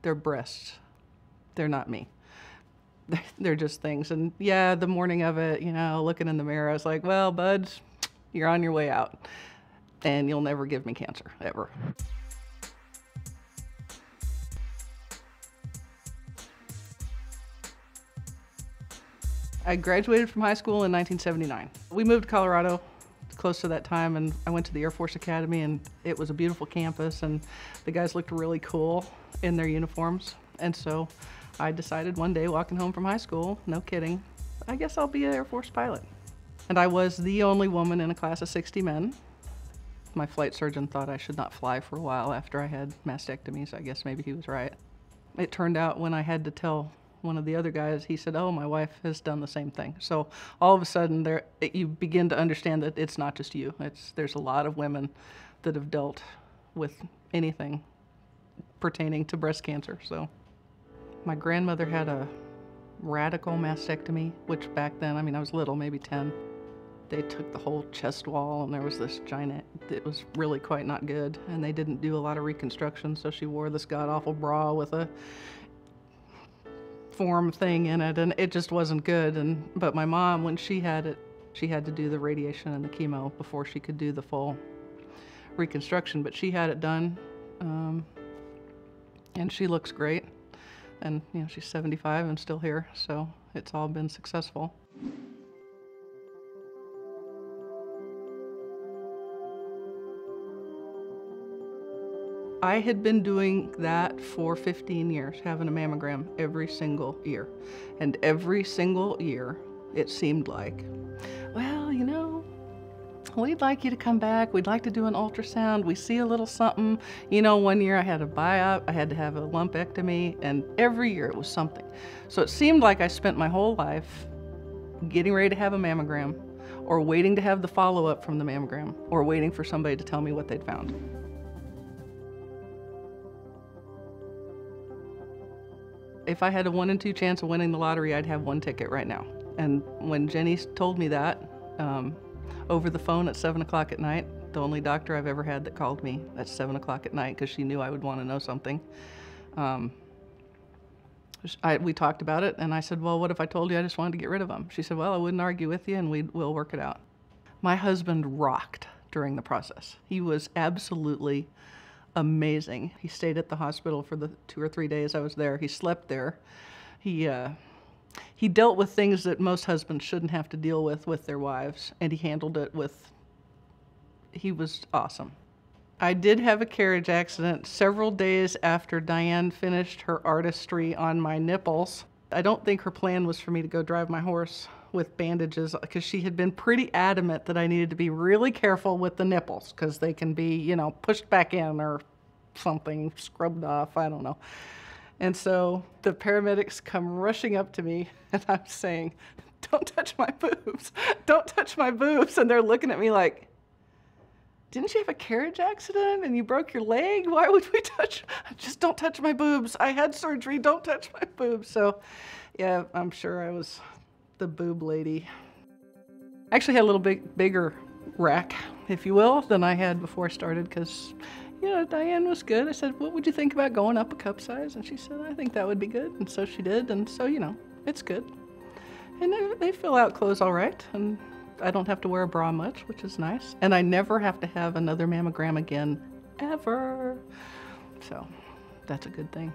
They're breasts. They're not me. They're just things. And yeah, the morning of it, you know, looking in the mirror, I was like, well, buds, you're on your way out. And you'll never give me cancer, ever. I graduated from high school in 1979. We moved to Colorado close to that time, and I went to the Air Force Academy, and it was a beautiful campus, and the guys looked really cool in their uniforms. And so I decided one day walking home from high school, no kidding, I guess I'll be an Air Force pilot. And I was the only woman in a class of 60 men. My flight surgeon thought I should not fly for a while after I had mastectomy, so I guess maybe he was right. It turned out when I had to tell one of the other guys, he said, oh, my wife has done the same thing. So all of a sudden you begin to understand that it's not just you. There's a lot of women that have dealt with anything pertaining to breast cancer. So my grandmother had a radical mastectomy, which back then, I mean, I was little, maybe 10. They took the whole chest wall, and there was this giant, it was really quite not good. And they didn't do a lot of reconstruction, so she wore this god-awful bra with a form thing in it, and it just wasn't good. But my mom, when she had it, she had to do the radiation and the chemo before she could do the full reconstruction. But she had it done, and she looks great. And you know, she's 75 and still here, so it's all been successful. I had been doing that for 15 years, having a mammogram every single year. And every single year, it seemed like, well, you know, we'd like you to come back. We'd like to do an ultrasound. We see a little something. You know, one year I had a biopsy, I had to have a lumpectomy, and every year it was something. So it seemed like I spent my whole life getting ready to have a mammogram, or waiting to have the follow-up from the mammogram, or waiting for somebody to tell me what they'd found. If I had a 1 in 2 chance of winning the lottery, I'd have one ticket right now. And when Jenny told me that, over the phone at 7 o'clock at night, the only doctor I've ever had that called me at 7 o'clock at night because she knew I would want to know something, we talked about it, and I said, well, what if I told you I just wanted to get rid of them? She said, well, I wouldn't argue with you, and we'll work it out. My husband rocked during the process. He was absolutely amazing. He stayed at the hospital for the 2 or 3 days I was there. He slept there. He dealt with things that most husbands shouldn't have to deal with their wives, and he handled it he was awesome. I did have a carriage accident several days after Diane finished her artistry on my nipples. I don't think her plan was for me to go drive my horse with bandages, because she had been pretty adamant that I needed to be really careful with the nipples because they can be, you know, pushed back in or something, scrubbed off, I don't know. And so the paramedics come rushing up to me, and I'm saying, don't touch my boobs, don't touch my boobs. And they're looking at me like, didn't you have a carriage accident and you broke your leg? Why would we touch? Just don't touch my boobs. I had surgery, don't touch my boobs. So yeah, I'm sure I was the boob lady. I actually had a little bigger rack, if you will, than I had before I started, because, you know, Diane was good. I said, what would you think about going up a cup size? And she said, I think that would be good. And so she did. And so, you know, it's good. And they fill out clothes all right. And I don't have to wear a bra much, which is nice. And I never have to have another mammogram again, ever. So that's a good thing.